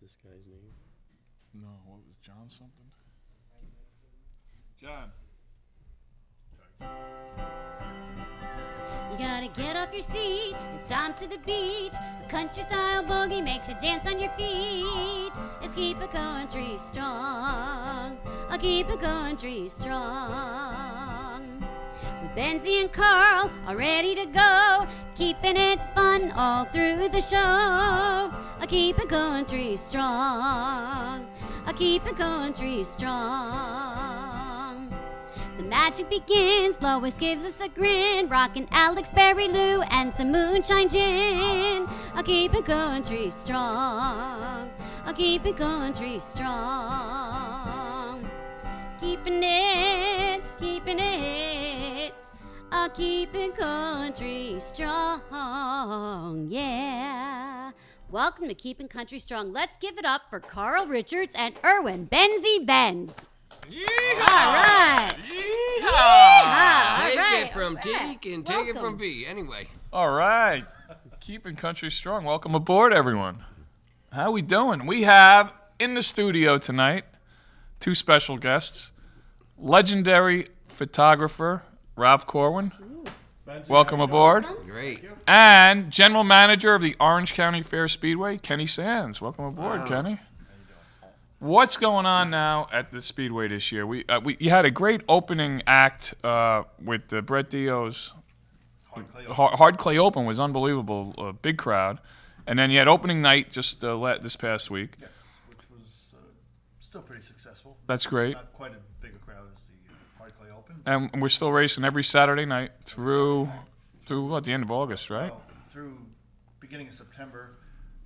this guy's name? No, what was John something? John. You gotta get off your seat and stomp to the beat. The country style boogie makes you dance on your feet. Let's keep a country strong. I'll keep a country strong. With Benzee and Carl all ready to go, keeping it fun all through the show. I'll keep a country strong. I'll keep a country strong. The magic begins, Lois gives us a grin, rockin' Alex, Berry Lou, and some moonshine gin. I'll keep it country strong. I'll keep it country strong. Keeping it, keeping it. I'll keep it country strong, yeah. Welcome to Keeping Country Strong. Let's give it up for Carl Richards and Erwin Benzee Benz. Yeehaw! All right. Yeehaw! Take it from Teak and take it from B. Anyway. All right. Keeping country strong. Welcome aboard, everyone. How we doing? We have in the studio tonight two special guests. Legendary photographer Ralph Corwin. Welcome aboard. Great. And general manager of the Orange County Fair Speedway, Kenny Sands. Welcome aboard, Kenny. What's going on now at the Speedway this year? You had a great opening act with Brett Dio's Hard Clay Open was unbelievable, big crowd, and then you had opening night just this past week. Yes, which was still pretty successful. That's great. Not quite as big a crowd as the Hard Clay Open. And we're still racing every Saturday night through what, the end of August, right? Well, through beginning of September,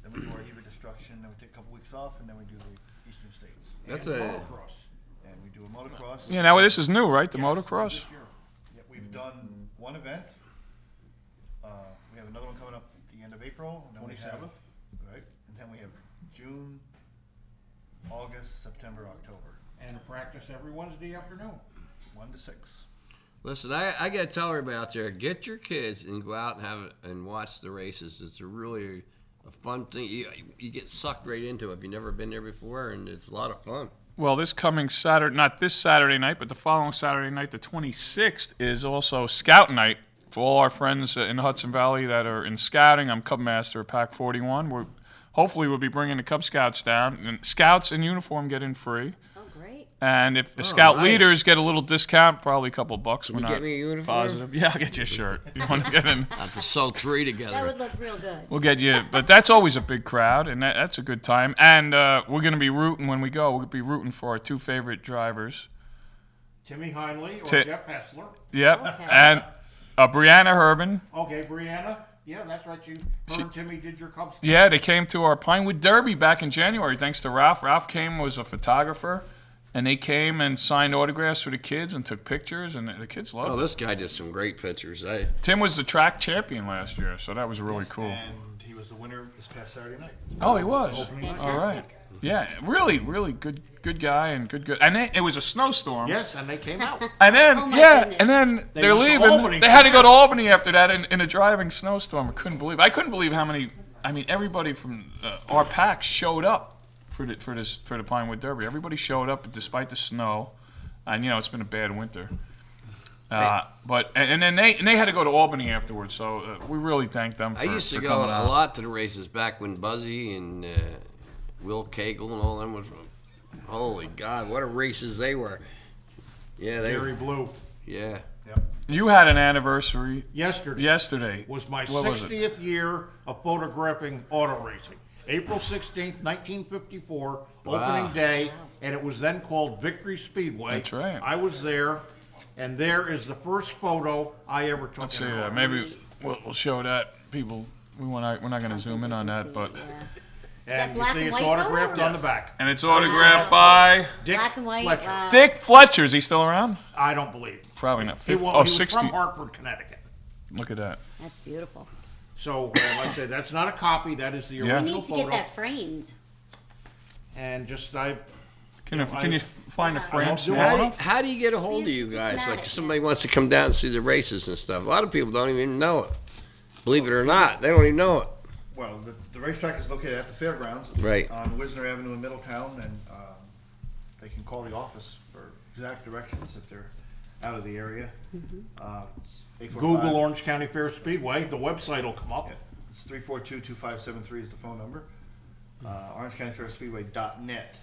then we do our EVA Destruction, then we take a couple weeks off, and then we do the Eastern States. That's and a motocross. And we do a motocross. Yeah, now this is new, right? The motocross. Yeah, we've done one event. We have another one coming up at the end of April. And then we have, right? And then we have June, August, September, October. And practice every Wednesday afternoon. 1 to 6. Listen, I got to tell everybody out there, get your kids and go out and and watch the races. It's a really a fun thing. You get sucked right into it if you've never been there before, and it's a lot of fun. Well, this coming Saturday, not this Saturday night, but the following Saturday night, the 26th, is also Scout Night for all our friends in the Hudson Valley that are in scouting. I'm Cub Master of Pack 41. Hopefully we'll be bringing the Cub Scouts down. And Scouts in uniform get in free. Oh, great. And if the Scout nice. leaders get a little discount, probably a couple bucks. Can you get me a uniform? Positive. Yeah, I'll get you a shirt. You want to get in? Have to sew 3 together. That would look real good. We'll get you. But that's always a big crowd, and that's a good time. And we're going to be rooting when we go. We'll be rooting for our two favorite drivers. Timmy Heinley or Jeff Hessler. Yep. Okay. And Brianna Herbin. Okay, Brianna. Yeah, that's right. Her and Timmy did your Cubs. Yeah, they came to our Pinewood Derby back in January, thanks to Ralph. Ralph was a photographer, and they came and signed autographs for the kids and took pictures, and the kids loved Oh, it. this guy did some great pictures. Tim was the track champion last year, so that was really cool. And he was the winner this past Saturday night. Oh, he was. Fantastic. All right. Yeah, really, really good guy and good. And it was a snowstorm. Yes, and they came out. And then, Oh my goodness. and then They they're went to leaving. Albany. They had to go to Albany after that in a driving snowstorm. I couldn't believe how many. I mean, everybody from our pack showed up for the Pinewood Derby. Everybody showed up despite the snow, and it's been a bad winter. But then they had to go to Albany afterwards. So we really thank them. I used to for go coming a out. lot to the races back when Buzzy and Will Cagle and all them was. Holy God, what a races they were! Yeah, they. Gary Blue. Yeah. Yep. You had an anniversary Yesterday was my what was it? 60th year of photographing auto racing. April 16th, 1954, opening day, and it was then called Victory Speedway. That's right. I was there, and there is the first photo I ever took. Let's in see an that. auto Maybe race. we'll show that people. We're not going to zoom in on that, but. And you black see and it's white autographed photo? on the back. And it's autographed by Dick Black and white. Fletcher. Wow. Dick Fletcher. Is he still around? I don't believe. Probably not. He 50, was 60. from Hartford, Connecticut. Look at that. That's beautiful. So, like I say, that's not a copy. That is the Yeah. We original need to photo. get that framed. And just Can you find a frame I'll do small it. enough? How do you get a hold of you Just guys? mat Like it. somebody wants to come down and see the races and stuff. A lot of people don't even know it. Believe it or not, they don't even know it. Well, the racetrack is located at the fairgrounds. Right. On Wisner Avenue in Middletown, and they can call the office for exact directions if they're out of the area. It's 845 Google Orange County Fair Speedway, the website will come up. Yeah, it's 342-2573 is the phone number. Orange County Fair Speedway.net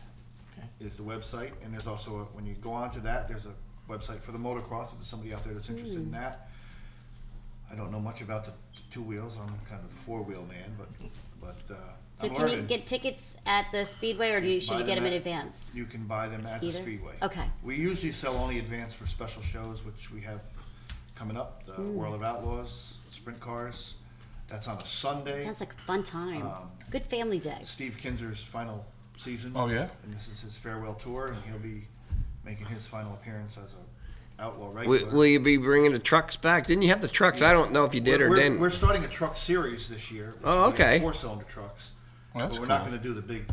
is the website, and there's also, when you go onto that, there's a website for the motocross, if there's somebody out there that's interested in that. I don't know much about the two wheels. I'm kind of the four-wheel man, but So I'm can you learning. get tickets at the Speedway, or should Buy you get them them in at- advance? You can buy them at the Either? Speedway. Okay. We usually sell only advance for special shows, which we have coming up. The World of Outlaws, Sprint Cars. That's on a Sunday. Sounds like a fun time. Good family day. Steve Kinser's final season. Oh, yeah? And this is his farewell tour, and he'll be making his final appearance as a outlaw regular. Will you be bringing the trucks back? Didn't you have the trucks? I don't know if you did or we're, didn't. We're starting a truck series this year. Oh, okay. 4-cylinder trucks. Well, that's But we're cool. not going to do the big,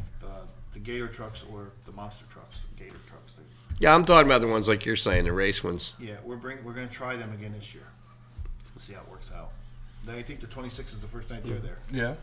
the Gator trucks or the monster trucks. The Gator trucks. Yeah, I'm talking about the ones like you're saying, the race ones. Yeah, we're going to try them again this year. See how it works out. I think the 26th is the first night they're there. Yeah.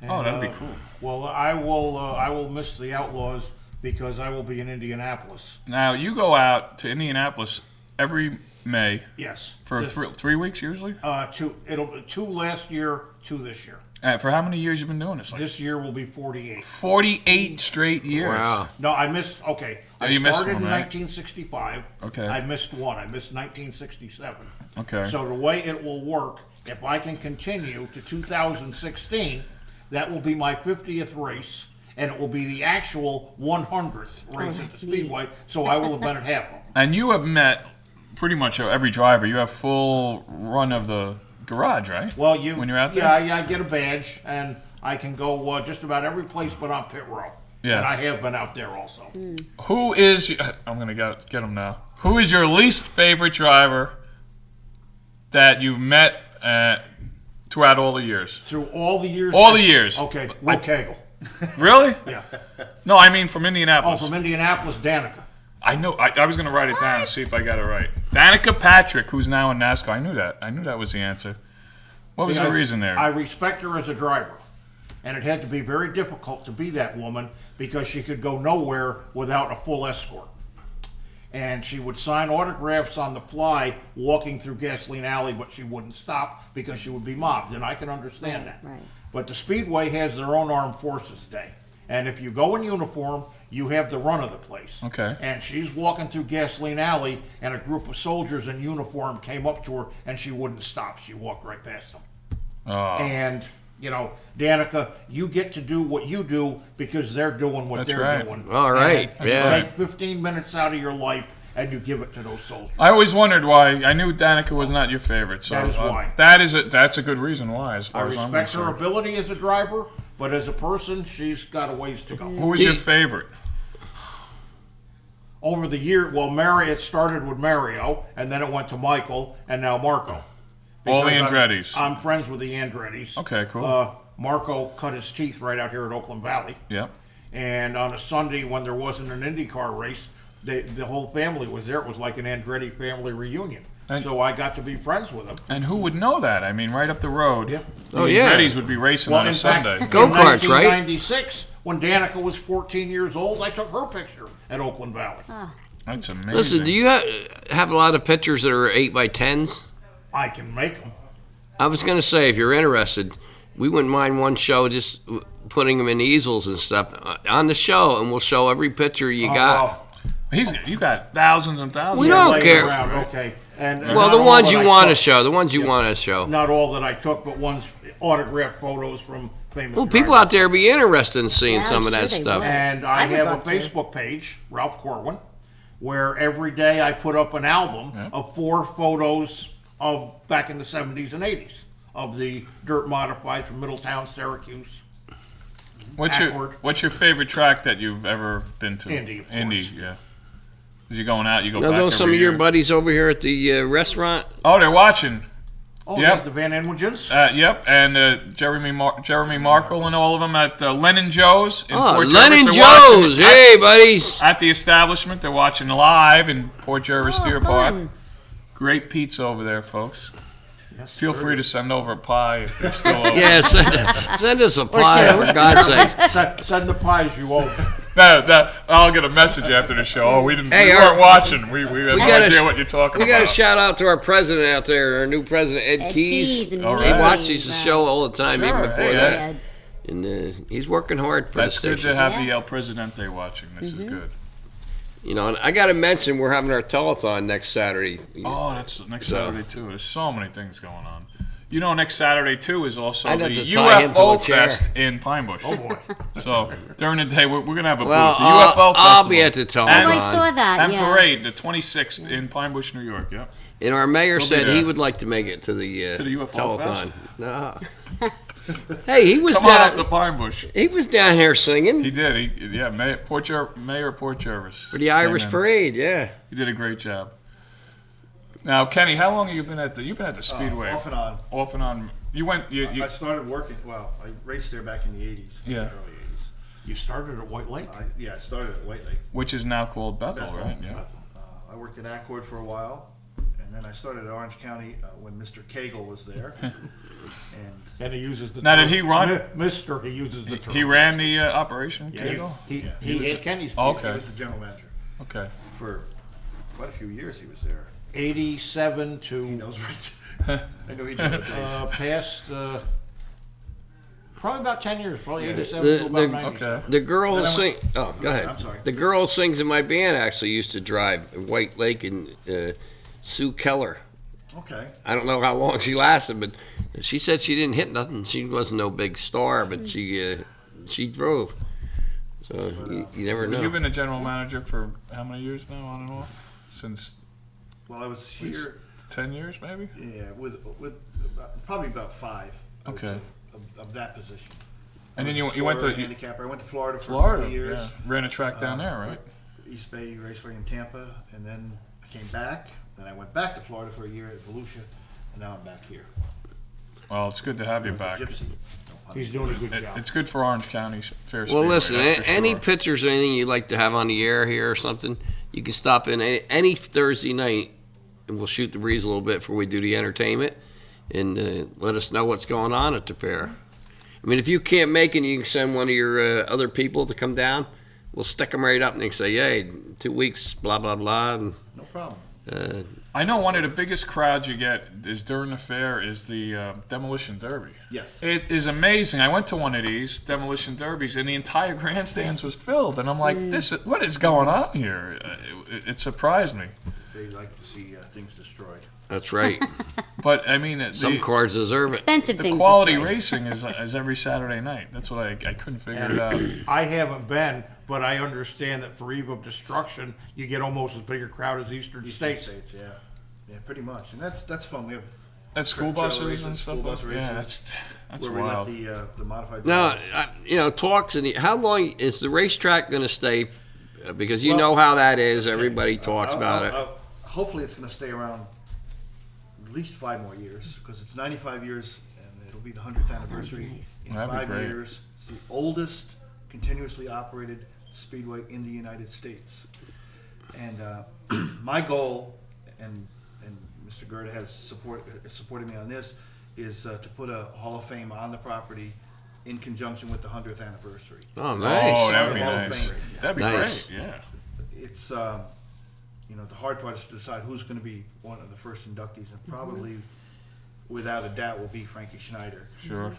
And, Oh, that'd be cool. Well, I will miss the Outlaws because I will be in Indianapolis. Now, you go out to Indianapolis every May Yes. for This- 3 weeks usually? two last year, 2 this year. For how many years you been doing this? Like This year will be 48. 48 straight years. Wow. No, I missed. Okay, Oh, I you missed started one, in right? 1965. Okay. I missed one. I missed 1967. Okay. So the way it will work, if I can continue to 2016, that will be my 50th race, and it will be the actual 100th race at the that's neat. Speedway. So I will have been at half of them. And you have met pretty much every driver. You have full run of the garage, right? Well, when you're out there. Yeah, I get a badge, and I can go just about every place but on pit row. Yeah. And I have been out there also. Who is? I'm gonna get him now. Who is your least favorite driver that you've met throughout all the years? Through all the years. All the years. Okay, Will Cagle. Really? Yeah. No, I mean from Oh, Indianapolis. from Indianapolis, Danica. I know. I was gonna write it down and see if I got it right. Danica Patrick, who's now in NASCAR. I knew that. I knew that was the answer. What was the Because reason there? I respect her as a driver. And it had to be very difficult to be that woman because she could go nowhere without a full escort. And she would sign autographs on the fly walking through Gasoline Alley, but she wouldn't stop because she would be mobbed. And I can understand that. right. But the Speedway has their own Armed Forces Day. And if you go in uniform, you have the run of the place. Okay. And she's walking through Gasoline Alley, and a group of soldiers in uniform came up to her, and she wouldn't stop. She walked right past them. Oh, And, Danica, you get to do what you do because they're doing what That's they're right. doing. All right, And yeah. You take 15 minutes out of your life and you give it to those soldiers. I always wondered why. I knew Danica was not your favorite. So That is why. That's a good reason why. As I far as I'm respect her concerned. ability as a driver, but as a person, she's got a ways to go. Who was your favorite? Over the year, it started with Mario, and then it went to Michael, and now Marco. All the Because Andrettis. I'm friends with the Andrettis. Okay, cool. Marco cut his teeth right out here at Oakland Valley. Yep. And on a Sunday when there wasn't an IndyCar race, the whole family was there. It was like an Andretti family reunion. And- So I got to be friends with them. And who would know that? I mean, right up the road. Yeah. The Oh, yeah. Andrettis would be racing on a in fact, Sunday. Go-karts, in right? 1996, when Danica was 14 years old, I took her picture at Oakland Valley. That's amazing. Listen, do you have a lot of pictures that are 8x10s? I can make them. I was going to say, if you're interested, we wouldn't mind one show just putting them in easels and stuff on the show, and we'll show every picture you got. You got thousands and thousands. We don't laying care. around, okay. And Well, not the all ones that you I want to took- show, the ones you want to show. Not all that I took, but ones autographed photos from famous Well, people drivers. out there be interested in seeing Yeah, some I'm of that sure they stuff. would. And I I would have a love to. Facebook page, Ralph Corwin, where every day I put up an album of 4 photos of back in the 70s and 80s of the dirt modified from Middletown, Syracuse. What's your favorite track that you've ever been to? Indy, of Indy, course. yeah. As you're going out, you go Now, back those some every of your year. buddies over here at the restaurant. Oh, they're watching. Oh, Yep. yeah, the Van Enwigens. Yep, and Jeremy Markle and all of them at Lennon Joe's in Oh, Port Lennon Jervis. They're watching Joe's. Hey, buddies. At the establishment, they're watching live in Port Jervis Deer Park. fun. Great pizza over there, folks. Yes, Feel sir. free to send over a pie if you're still open. Yeah, send us a pie, two. for God's sake. Send the pies you owe. No, I'll get a message after the show. Oh, we Hey, weren't watching. We had no gotta idea sh- what you're talking We about. got to shout out to our president out there, our new president, Ed Ed Keys. Keys and All He right. watches the show all the time, Sure. even before Hey, that. Ed. And he's working hard for That's the good station. to have Yeah. the El Presidente watching. This is good. You know, and I got to mention we're having our telethon next Saturday. Oh, that's next So- Saturday too. There's so many things going on. You know, next Saturday too is also I'd the have to tie him to UFO a chair. Fest in Pine Bush. Oh boy. So during the day, we're gonna have a Well, booth. The UFO Festival. I'll be at the telethon. And- Oh, I saw that. and yeah. parade, the 26th in Pine Bush, New York. Yep. And our mayor He'll be said he there. would like to make it to the UFO telethon. Fest? No. Hey, he was Come on up to down. Pine Bush. He was down here singing He did. Mayor Port Jervis. for the Irish Came in. parade. Yeah. He did a great job. Now, Kenny, how long have you been at the? You've been at the Speedway Off and on. off and on. You went. You I started working. Well, I raced there back in the '80s. Yeah. Early '80s. You started at White Lake? I started at White Lake. which is now called Bethel, Bethel. right? Yeah. I worked in Accord for a while, and then I started at Orange County when Mr. Cagle was there. And And he uses the Now, term, did he run- Mister, he uses the term. He ran the operation. Yeah, Cagle? He hit Kenny's Oh, he okay. was the general manager Okay. for quite a few years. He was there. 87 He to knows right. I know he did. past probably about 10 years, probably Yeah. 87 The- to about the- 97. Okay. The girl who Then I sing. went- Oh, go ahead. I'm sorry. The girl who sings in my band actually used to drive at White Lake, and Sue Keller. Okay. I don't know how long she lasted, but she said she didn't hit nothing. She wasn't no big star, but she drove. So you never know. You've been a general manager for how many years now, on and off? Since Well, I was here. 10 years, maybe? Yeah, with probably about 5. I would Okay. say, of that position. And then I you was a went to Florida handicapper. I went to Florida for a Florida. couple of years. Yeah. Ran a track down there, right? East Bay Raceway in Tampa, and then I came back. Then I went back to Florida for a year at Volusia, and now I'm back here. Well, it's good to have you back. Gypsy. He's doing a good job. It's good for Orange County's fair Well, Speedway, listen, that's for any sure. pictures or anything you'd like to have on the air here or something, you can stop in any Thursday night, and we'll shoot the breeze a little bit before we do the entertainment, and let us know what's going on at the fair. I mean, if you can't make it, you can send one of your other people to come down. We'll stick them right up and they can say, "Hey, 2 weeks, blah blah blah." And, No problem. I know one of the biggest crowds you get is during the fair is the Demolition Derby. Yes. It is amazing. I went to one of these Demolition Derbies, and the entire grandstands was filled. And I'm like, what is going on here? It surprised me. They like to see things destroyed. That's right. But, I mean, Some cars deserve it. Expensive the things. quality destroyed. racing is every Saturday night. That's what I couldn't figure it out. I haven't been, but I understand that for Eve of Destruction, you get almost as big a crowd as Eastern States. Yeah. Yeah, pretty much. And that's fun. We have That's school Trailer buses races, and stuff. school bus like- Yeah, races, that's where we wild. let the modified. Now, drivers- talks and how long is the racetrack going to stay? Because you Well, know how that is. Everybody talks about it. Hopefully, it's going to stay around at least 5 more years because it's 95 years and it'll be the 100th anniversary nice. in That'd be 5 great. years. It's the oldest continuously operated speedway in the United States. And my goal, and Mr. Gerda has supported me on this, is to put a Hall of Fame on the property in conjunction with the 100th anniversary. Oh, nice. Oh, that would be Hall of nice. Fame. That'd be Nice. great. Yeah. It's the hard part is to decide who's going to be one of the first inductees, and probably, without a doubt, will be Frankie Schneider. Sure.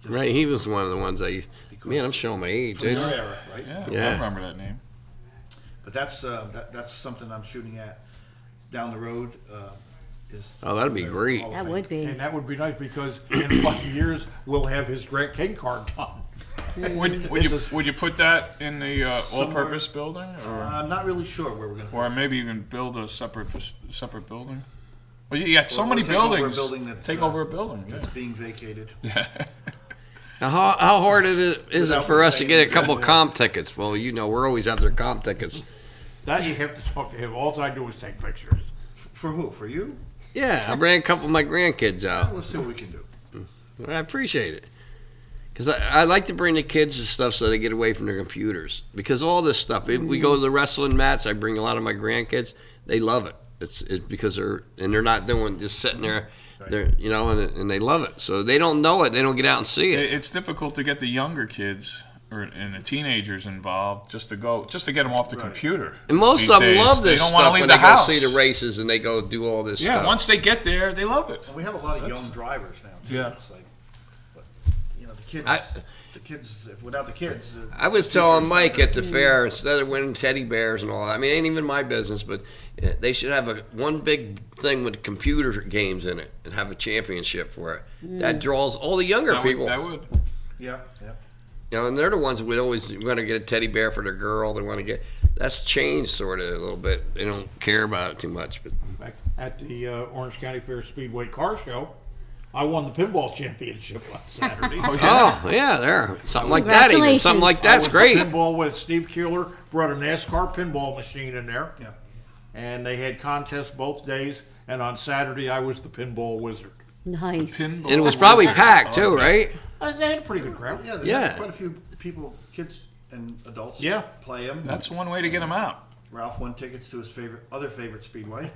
Just Right, he was one of the ones I. because Man, I'm showing my age. from your isn't it? era, right? Yeah. Yeah. I remember that name. But that's something I'm shooting at down the road. Is Oh, that'd be great. Hall of That Fame. would be. And that would be nice because in 5 years, we'll have his Grant King card done. Would you put that in the Somewhere- all-purpose building, or I'm not really sure where we're going to. or maybe even build a separate building? Well, you got so Or many take over a buildings. building that's, Take over a building. That's being vacated. Yeah. Now, how hard is it Without for us to saying get a it, couple yeah. comp tickets? Well, we're always after comp tickets. That you have to talk to him. All I do is take pictures. For who? For you? Yeah, I bring a couple of my grandkids out. Let's see what we can do. I appreciate it. Because I like to bring the kids and stuff so they get away from their computers. Because all this stuff, if we go to the wrestling mats, I bring a lot of my grandkids. They love it. It's because they're not doing just sitting there. They're and they love it. So they don't know it. They don't get out and see it. It's difficult to get the younger kids and the teenagers involved just to get them off the computer. And most these of them days. love They this don't wanna stuff leave when the they go house. see the races and they go do all this Yeah, stuff. once they get there, they love it. And we have a lot of young drivers now, too. Yeah. It's like, but, the kids, without the kids. I was telling Mike at the fair, instead of winning teddy bears and all that, I mean, it ain't even my business, but they should have one big thing with computer games in it and have a championship for it. That draws all the younger people. That would. Yeah. And they're the ones that would always want to get a teddy bear for their girl. They want to get. That's changed sort of a little bit. They don't care about it too much. But Back at the Orange County Fair Speedway Car Show, I won the pinball championship on Saturday. there, something like that. Even something like that's great. Pinball with Steve Keeler brought a NASCAR pinball machine in there. Yeah. And they had contests both days. And on Saturday, I was the pinball wizard. Nice. And it was probably packed too, right? They had a pretty good crowd. Yeah, Yeah. quite a few people, kids and adults, Yeah. play them. That's one way to get them out. Ralph won tickets to his other favorite speedway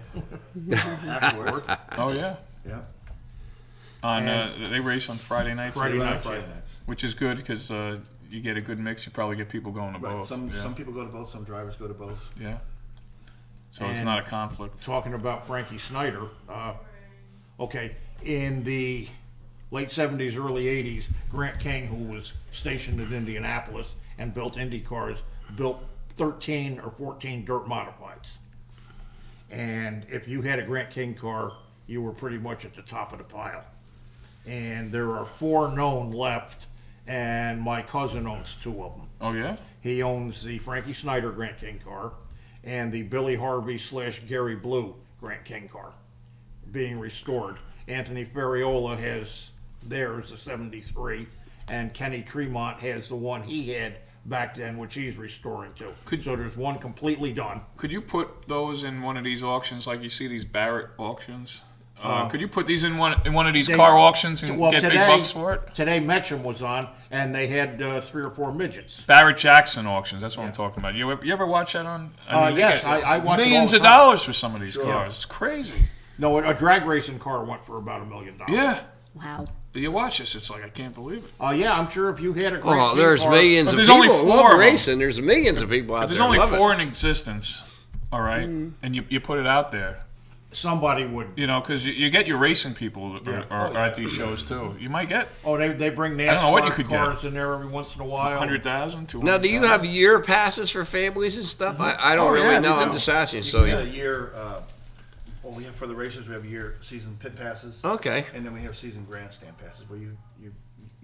afterward. Oh yeah. Yeah. They race on Friday nights. Friday too, nights, Friday nights. which is good because you get a good mix. You probably get people going to Right. both. Some yeah. people go to both. Some drivers go to both. Yeah. So it's And not a conflict. Talking about Frankie Snyder, in the late 70s, early 80s, Grant King, who was stationed in Indianapolis and built Indy cars, built 13 or 14 dirt modifieds. And if you had a Grant King car, you were pretty much at the top of the pile. And there are 4 known left, and my cousin owns 2 of them. Oh yeah. He owns the Frankie Snyder Grant King car and the Billy Harvey / Gary Blue Grant King car being restored. Anthony Ferriola has theirs, the 73, and Kenny Tremont has the one he had back then, which he's restoring too. So there's one completely done. Could you put those in one of these auctions, like you see these Barrett auctions? Could you put these in one of these car auctions and get big bucks for it? Today Metcham was on, and they had 3 or 4 midgets. Barrett Jackson auctions. That's what I'm talking about. You ever watch that on? They Yes, get I watch it all millions the of time. dollars for some of these cars. It's crazy. No, a drag racing car went for about $1 million. Yeah. Wow. You watch this, it's like I can't believe it. Yeah, I'm sure if you had a Grant Oh, King there's car, millions But of there's people only who 4 love of them. racing. There's millions of people out There's there. only love 4 it. in existence, all right, and you put it out there, somebody would. you know, because you get your racing people are at these shows too. You might get Oh, they bring NASCAR don't know what you could get. cars in there every once in a while. 100,000, 200,000. Now, do you have year passes for families and stuff? I don't Oh, really yeah, know. we I'm do. just asking. You So, get a year. We have for the racers. We have year season pit passes. okay. And then we have season grandstand passes where you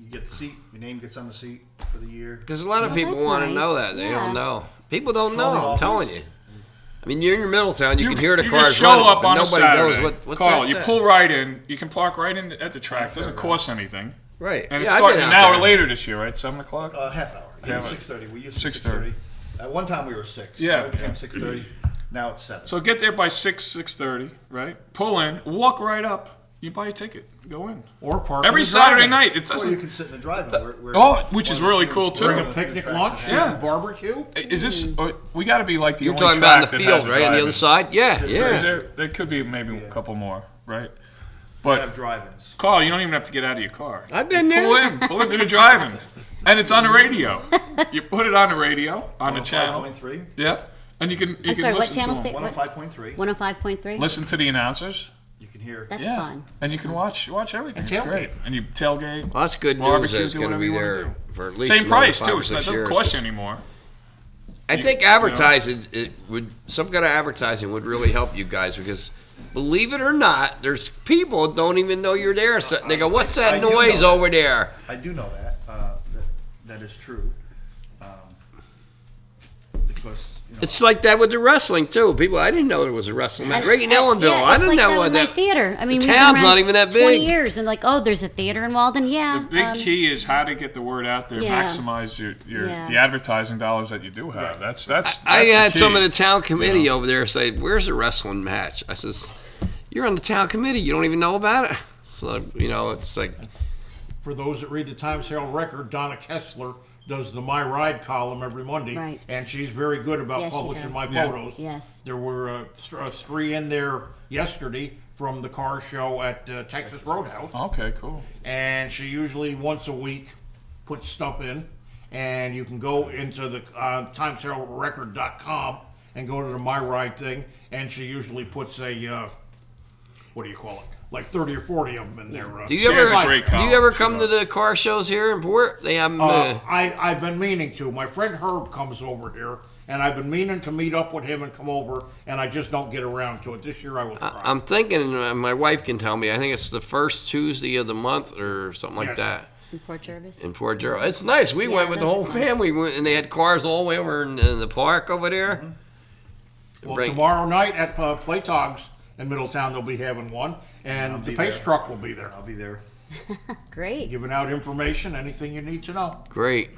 get the seat. Your name gets on the seat for the year. Because a lot of people that's want to nice. know that. They Yeah. don't know. People don't know. I'm office. telling you. I mean, you're in your Middletown. You can hear the you cars just show running, up but on a nobody Saturday. knows what's Carl, that. you pull right in. You can park right in at the track. It doesn't cost anything. Right. And yeah, it's I've starting been an out hour there. later this year, right? 7 o'clock? Half hour. Yeah, 6:30. We used to 6:30. 6:30. At one time we were 6. Yeah. It became 6:30. Now it's 7. So get there by 6:30, right? Pull in, walk right up. You buy a ticket, go in. Or park Every in the Saturday drive-in. night. It or doesn't. you can sit in the drive-in. Which is really cool, too. Bring a picnic lunch, Yeah. barbecue. Is this? We got to be like the You're only talking about in track the that field, has a right? On the drive-in. other side? Yeah, Is yeah. there could be maybe a couple more, right? We But have drive-ins. Carl, you don't even have to get out of your car. I've been Pull there. in to the driving, and it's on the radio. You put it on the radio on the channel. 105.3. Yep, and you can I'm sorry, what listen channel to state? them. 105.3. 105.3? Listen to the announcers. You can hear. That's Yeah, fun. and you can watch everything. It's tailgate. great, and you tailgate. Well, that's good news. Barbecue, That's do going to whatever be you wanna there do. for at least Same another price 5 too. or It 6 doesn't years. cost you anymore. I think advertising it would some kind of advertising would really help you guys because believe it or not, there's people that don't even know you're there. So they go, "What's that I do noise know over there?" I do know that. That is true. Because It's like that with the wrestling too. People, I didn't know there was a wrestling match. Right in Ellenville, yeah, I it's didn't like know that what with my that. theater. I mean, the we've been town's around not even that 20 big. years, and like, oh, there's a theater in Walden. Yeah. The big key is how to get the word out there, Yeah. maximize your Yeah. the advertising dollars that you do have. That's I the had key. some of the town committee over there say, "Where's the wrestling match?" I says, "You're on the town committee. You don't even know about it." So it's like, For those that read the Times Herald Record, Donna Kessler does the My Ride column every Monday, Right. and she's very good about Yes, she publishing does. my Yeah. photos. Yes. There were 3 in there yesterday from the car show at Texas Roadhouse. Okay, cool. And she usually once a week puts stuff in. And you can go into the timesheraldrecord.com and go to the My Ride thing. And she usually puts a, what do you call it? Like 30 or 40 of them in there. Do you ever come to the car shows here in Port? They have them. I've been meaning to. My friend Herb comes over here, and I've been meaning to meet up with him and come over, and I just don't get around to it. This year I will try. I'm thinking, my wife can tell me, I think it's the first Tuesday of the month or something like that. In Port Jervis? In Port Jervis. It's nice. We went with the whole family, and they had cars all the way over in the park over there. Mm-hmm. Well, tomorrow night at Playtogs in Middletown, they'll be having one, and the pace truck will be there. I'll be there. Great. Giving out information, anything you need to know. Great.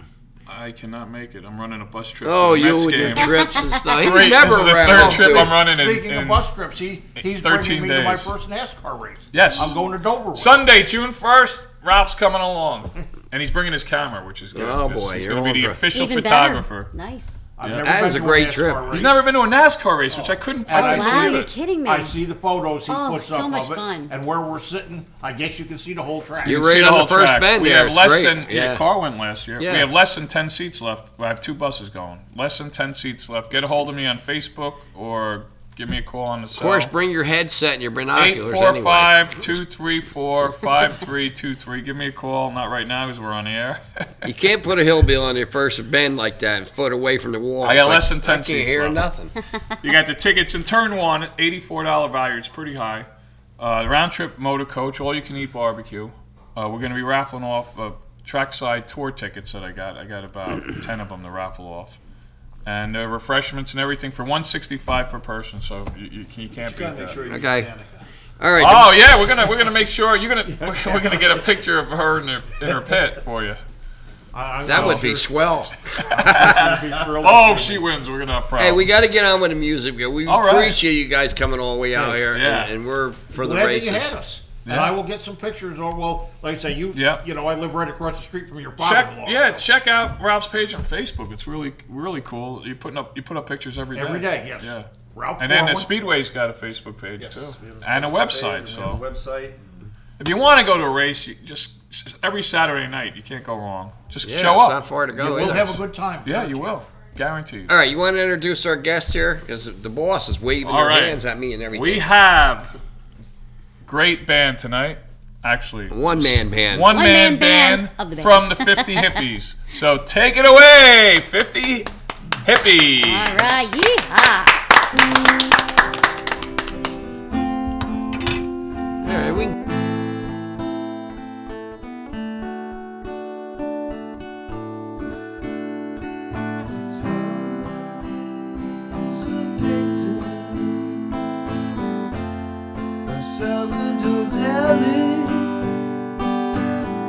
I cannot make it. I'm running a bus trip. Oh, to the Mets you game. and your trips and stuff. He's Great. never This is the around. third trip I'm running Speaking in of bus trips, he's 13 bringing me to my days. first NASCAR race. Yes. I'm going to Dover. Sunday, June 1st. Ralph's coming along, and he's bringing his camera, which is good. Oh, boy, he's you're going to be the on for- official Even photographer. better. Nice. I've Yeah. never That been is a to great NASCAR trip. race. He's never been to a NASCAR race, which I couldn't. And I I couldn't Wow, believe you're it. kidding me. I see the photos he Oh, puts so up much of it, fun. and where we're sitting, I guess you can see the whole track. You're See right the on the whole first track. bend We there. have It's less great. than Yeah. the car went last year. Yeah. We have less than 10 seats left. I have 2 buses going. Less than 10 seats left. Get a hold of me on Facebook or give me a call on the cell. Of course, bring your headset and your binoculars anyway. 845-234-5323. Give me a call. Not right now because we're on the air. You can't put a hillbill on your first bend like that, foot away from the wall. I It's got like, less than 10 I can't seats hear left. nothing. You got the tickets in turn 1 at $84 value. It's pretty high. The round trip motor coach, all you can eat barbecue. We're going to be raffling off trackside tour tickets that I got. I got about 10 of them to raffle off. And refreshments and everything for $165 per person. So you can't You beat gotta make that. sure you Okay. get Danica. All right. Oh yeah, we're gonna make sure we're gonna get a picture of her in her pit for you. That would be swell. Oh, if she wins, we're gonna have problems. Hey, we got to get on with the music. We All right. appreciate you guys coming all the way out here, Yeah. and we're for the Glad that races. you had us. And Yeah. I will get some pictures, or well, like I say, you know, I live right across the street from your father-in-law. check out Ralph's page on Facebook. It's really cool. You put up pictures every day. Every day, yes. Yeah. Ralph And then the Foreman. Speedway's got a Facebook page Yes, too, we have and a Facebook website. page, we So have a website. if you want to go to a race, you just every Saturday night, you can't go wrong. Just Yeah, show it's up. not far to go. We'll either. have a good time. Yeah, you will. Guaranteed. All right, you want to introduce our guest here? Because the boss is waving All her right. hands at me and everything. We have great band tonight. Actually, One-man band. One-man band band of the band. from the 50 Hippies. So take it away, 50 Hippies. All right, yeehaw. Here, Erwin. Salvador Dali.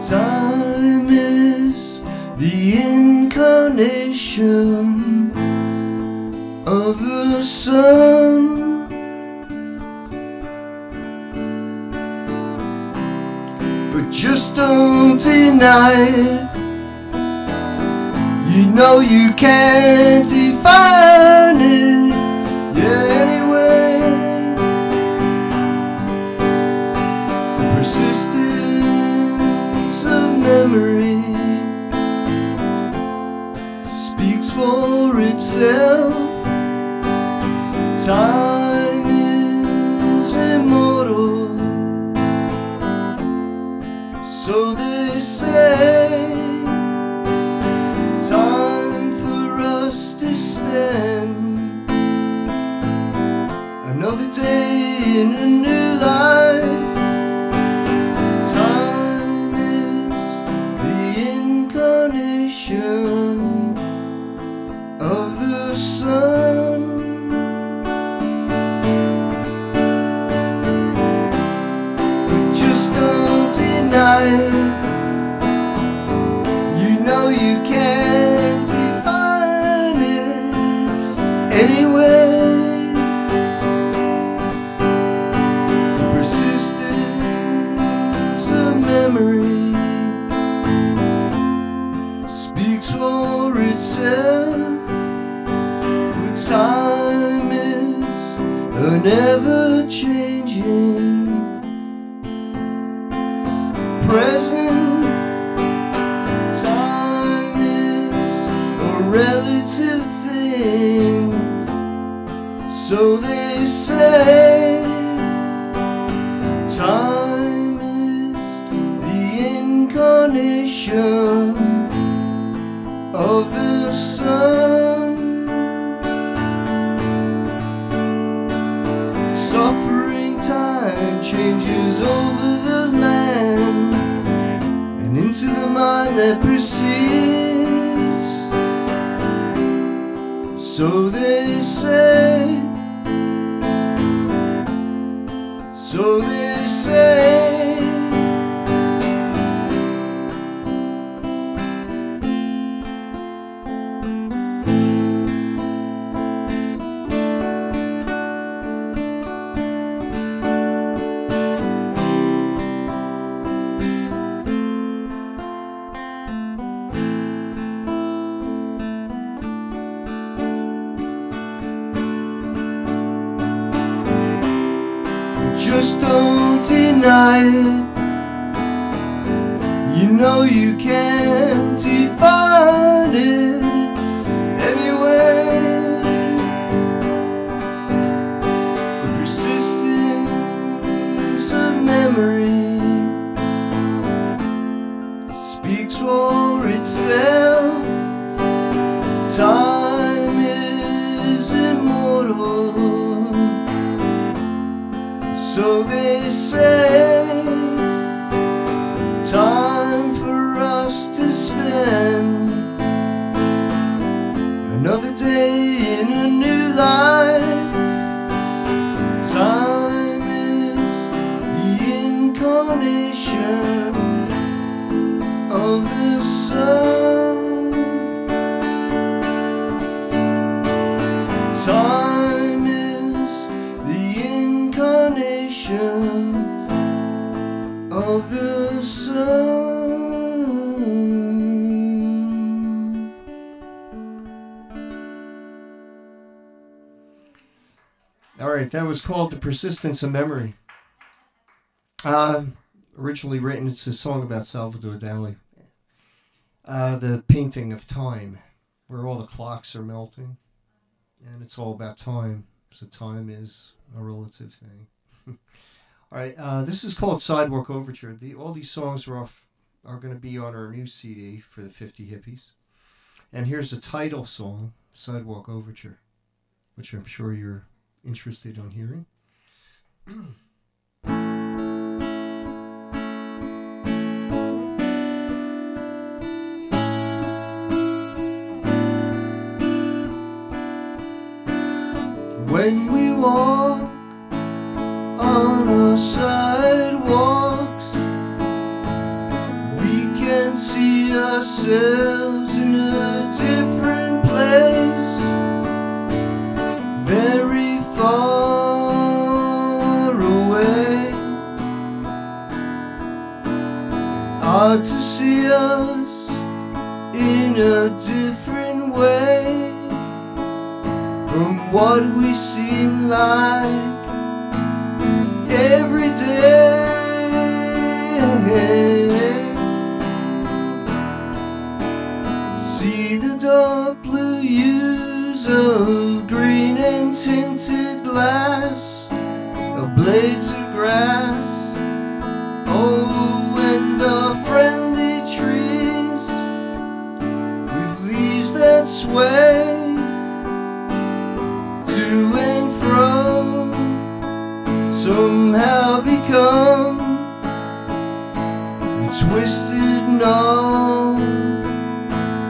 Time is the incarnation of the sun. But just don't deny it. You know you can't define it. Yeah, anyway. Persistence of memory speaks for itself. Time is immortal, so they say. Time for us to spend another day in a new life. Time is the incarnation of the sun. But just don't deny it. You know you can't define it anyway. The persistence of memory speaks for itself. For time is an ever-changing present. Time is a relative thing, so they say. Time is the incarnation of the sun. Suffering time changes over the land and into the mind that perceives. So they say. So they say. Just don't deny it. You know you can't define it anyway. The persistence of memory speaks for itself. Time is immortal, so they say. Time for us to spend another day in a new life. Time is the incarnation of the sun. Time is the incarnation of the sun. All right, that was called The Persistence of Memory. Originally written, it's a song about Salvador Dali. The painting of time, where all the clocks are melting. And it's all about time. So time is a relative thing. All right, this is called Sidewalk Overture. All these songs are going to be on our new CD for the 50 Hippies. And here's the title song, Sidewalk Overture, which I'm sure you're interested in hearing. When we walk on our sidewalks, we can see ourselves in a different place, very far away. Hard to see us in a different way from what we seem like every day. See the dark blue hues of green and tinted glass, of blades of grass, oh, and our friendly trees with leaves that sway to and fro, somehow become a twisted knoll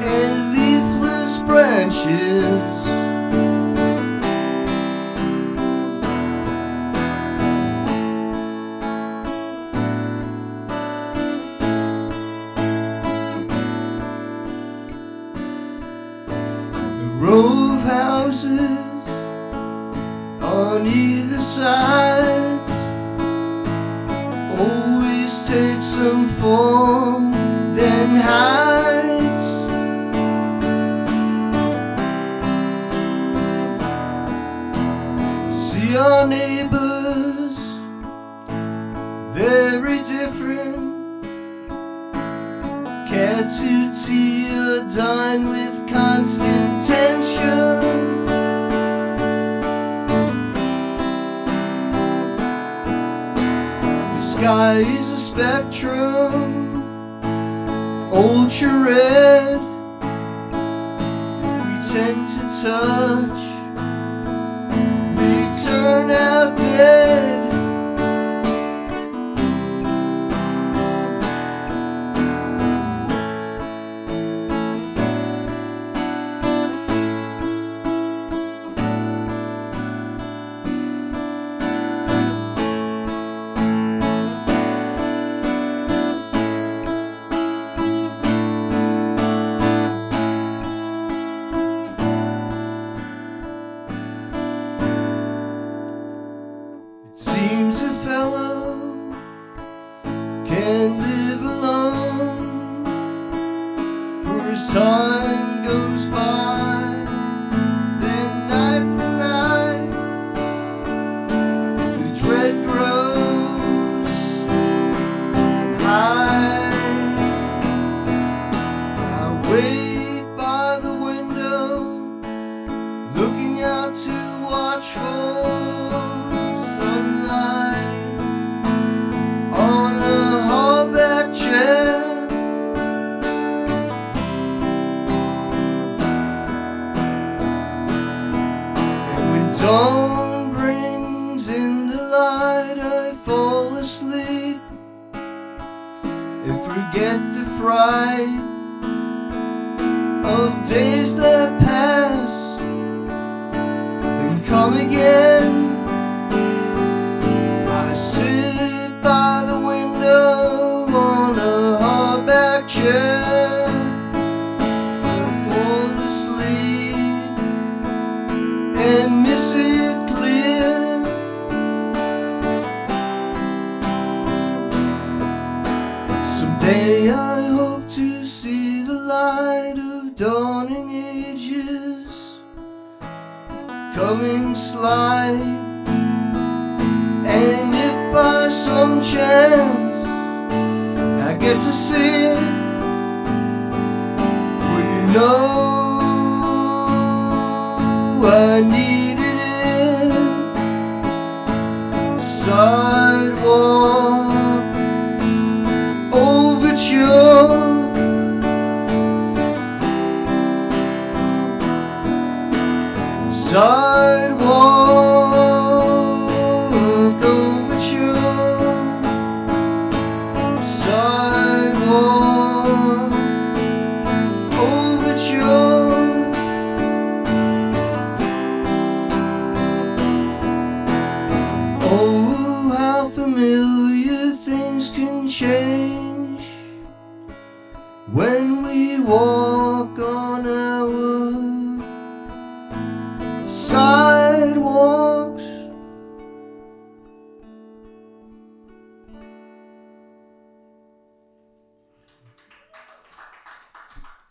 and leafless branches. A row of houses on either side always takes some form, then hides. See our neighbors, very different to tea or dine with constant tension. The sky is a spectrum, ultra red. We tend to touch, we turn out dead. Seems a fellow can't live alone, for as time goes by, then night for night, the dread grows high. I wait by the window, looking out to watch for sunlight on a hardback chair. And when dawn brings in the light, I fall asleep and forget the fright of days that pass and come again. I sit by the window on a hardback chair and fall asleep and miss it clear. Someday I hope to see the light of dawning ages coming slide. And if by some chance I get to see it, well, you know I needed it. Sidewalk overture. Sidewalk overture. Sidewalk overture. Oh, how familiar things can change when we walk on our sidewalks.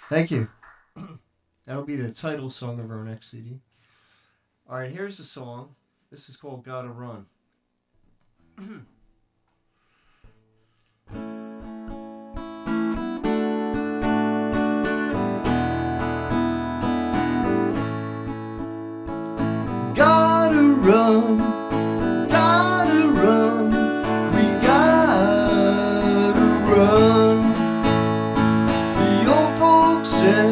Thank you. That'll be the title song of our next CD. All right, here's the song. This is called Gotta Run. Gotta run, we gotta run. The old folks say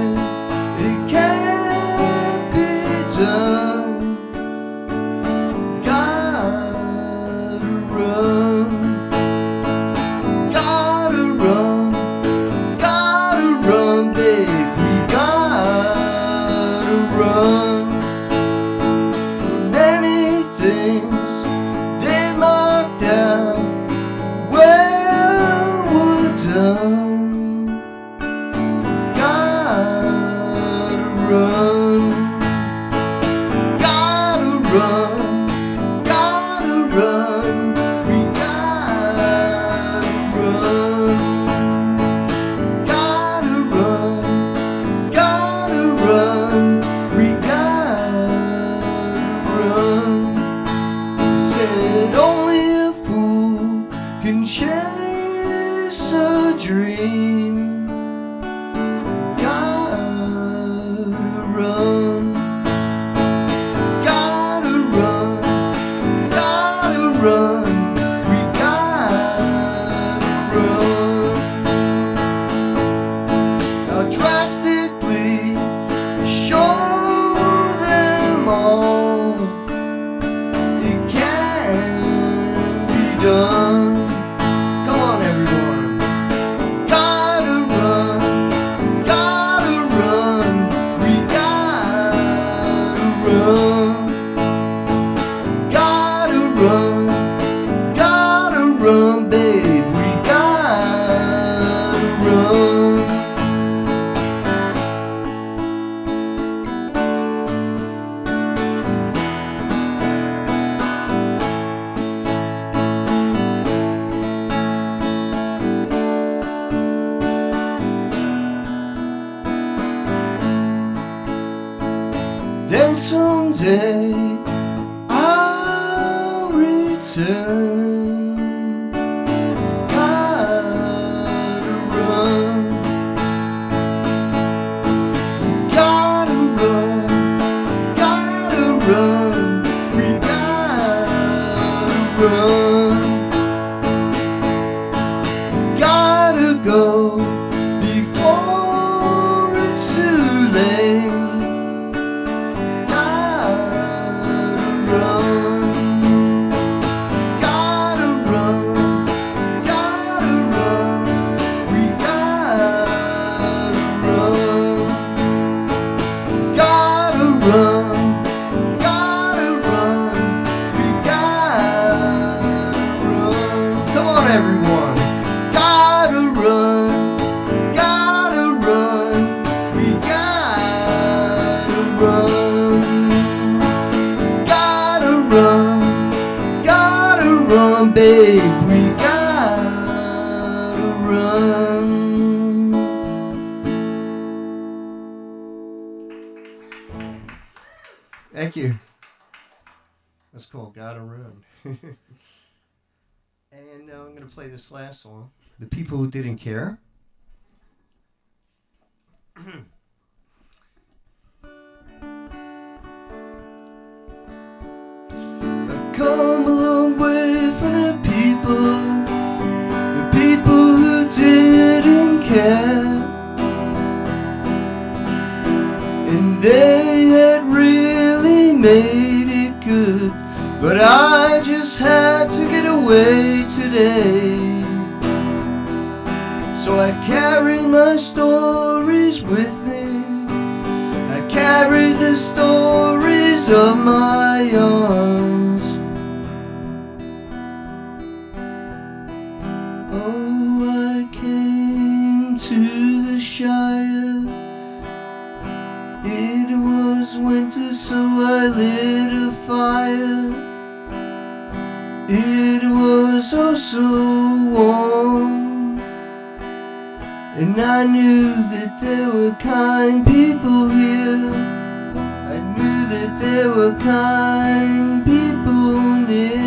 it can't be done. Gotta run, babe, we gotta run. Many things they marked out well were done. Gotta run. someday I'll return. Gotta run. Gotta run. Gotta run. We gotta run. Gotta go before it's too late. Babe, we gotta run. Thank you. That's cool. Gotta run. And now I'm gonna play this last song. The People Who Didn't Care. I've come a long way from the people who didn't care, and they had really made it good, but I just had to get away today. So I carried my stories with me, I carried the stories of my arms. To the Shire, it was winter, so I lit a fire. It was oh so warm, and I knew that there were kind people here. I knew that there were kind people near.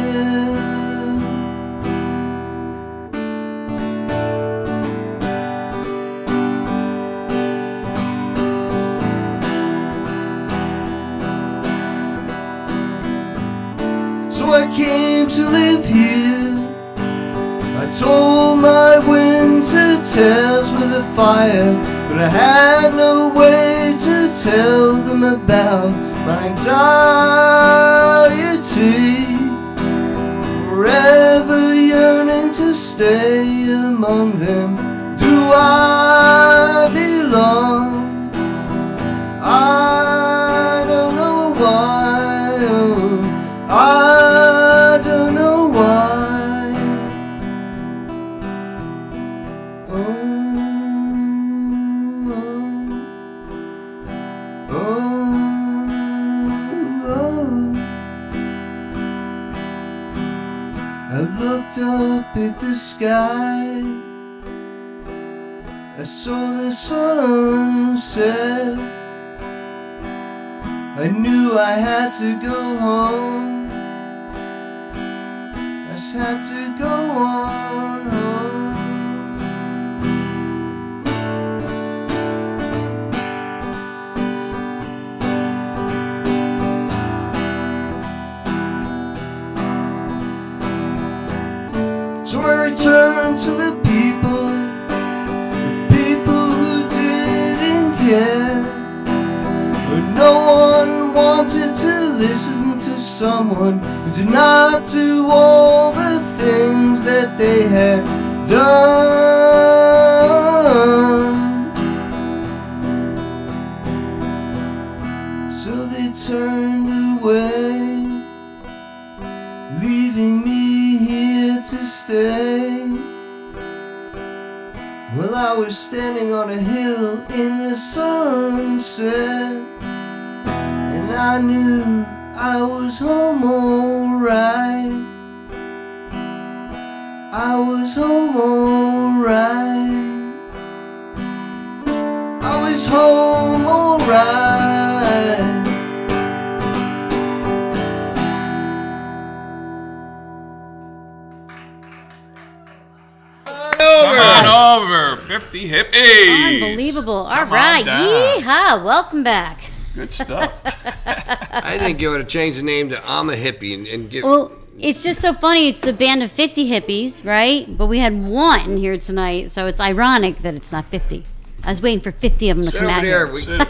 So I came to live here. I told my winter tales with a fire, but I had no way to tell them about my anxiety. Forever yearning to stay among them. Do I belong? I don't know why. I don't know why. Oh, oh, oh, oh. I looked up at the sky. I saw the sunset. I knew I had to go home. I just had to go on home. So I returned to the people who didn't care. But no one wanted to listen to someone who did not do all the things that they had done. So they turned away, leaving me here to stay. Well, I was standing on a hill in the sunset, and I knew I was home alright. I was home alright. I was home alright. 50 Hippies. Unbelievable. All Come on right. down. Yeehaw. Welcome back. Good stuff. I think you ought to change the name to I'm a Hippie and give. Well, it's just so funny. It's the band of 50 hippies, right? But we had one here tonight, so it's ironic that it's not 50. I was waiting for 50 of them to Sit come over out there, here.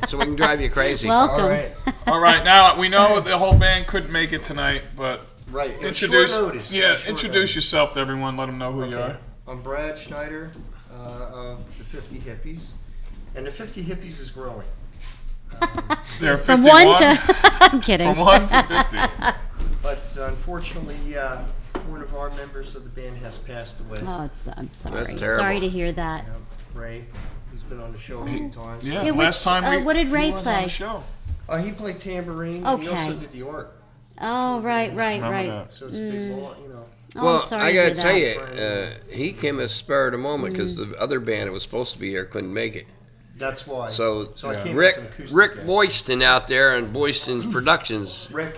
so we can drive you crazy. Welcome. All right. All right, now we know the whole band couldn't make it tonight, but Right. It was introduce short notice. It yeah, was short introduce notice. yourself to everyone. Let them know who you Okay. are. I'm Brad Schneider of the 50 Hippies. And the 50 Hippies is growing. They're 51. From 1 to... I'm kidding. From 1 to 50. But unfortunately, one of our members of the band has passed away. Oh, I'm sorry. That's terrible. Sorry to hear that. Ray. He's been on the show a few times. Yeah, Yeah, last which, time we what did Ray he was on play? the show. He played tambourine. And he Okay. also did the art. Oh, right. Remember that. So it's a big law, Oh, Well, I'm sorry I to gotta hear tell that. you, he came at a spur of the moment because the other band that was supposed to be here couldn't make it. That's why. So, I came with Rick some acoustic Rick guys. Boyston out there in Boyston's Productions Rick.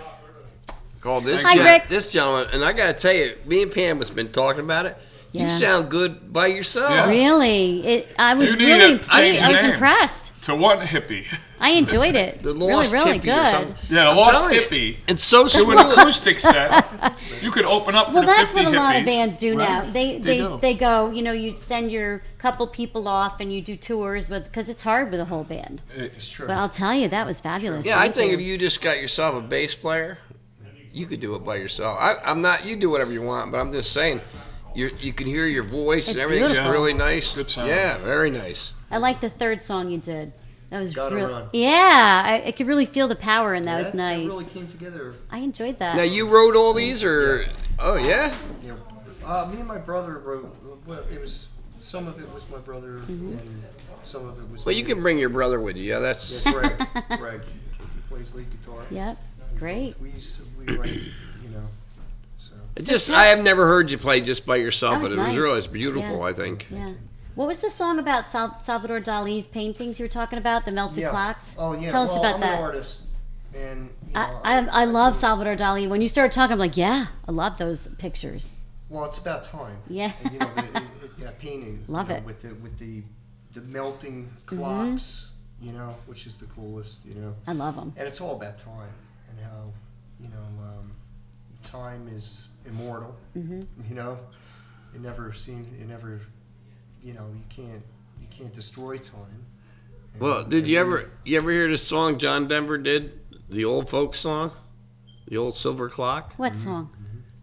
called this Hi, Rick. this gentleman, and I gotta tell you, me and Pam has been talking about it. Yeah. You sound good by yourself. Yeah. Really? I was You need really to change I was your name. impressed. To one hippie. I enjoyed it. The really, lost really hippie good. or something. Yeah, the I'm Lost telling you, Hippie. It's so Do an smooth. acoustic set. You could open up for Well, the that's 50 what a lot of hippies. bands do now. Right. They do. they go, you send your couple people off and you do tours because it's hard with a whole band. It's true. But I'll tell you, that was fabulous. Yeah, I Thank think you. if you just got yourself a bass player, you could do it by yourself. I'm not. You do whatever you want, but I'm just saying, you can hear your voice It's and everything's beautiful. really nice. Good sound. Yeah, very nice. I like the third song you did. That was Gotta real. Run. Yeah, I could really feel the power in that. It was That nice. really came together. I enjoyed that. Now you wrote all these, or oh yeah, Me and my brother wrote. Well, it was some of it was my brother, Mm-hmm. and some of it was. well you me. can bring your brother with you. Yeah, that's Yeah, Greg. He plays lead guitar. Yep, great. We write, So it's just I have never heard you play just by yourself, That but was it was nice. really it's beautiful. Yeah. I think. Yeah. What was the song about Salvador Dali's paintings you were talking about, the melted clocks? Oh yeah. Tell us well, about I'm that. an artist, and I love Salvador Dali. When you started talking, I'm like, yeah, I love those pictures. Well, it's about time. Yeah. And, that painting. Love it. With the melting clocks. Which is the coolest. I love them. And it's all about time and how time is immortal. Mm-hmm. It never you can't destroy time. And- Well, did and you ever hear the song John Denver did, the old folk song, the old silver clock? What song?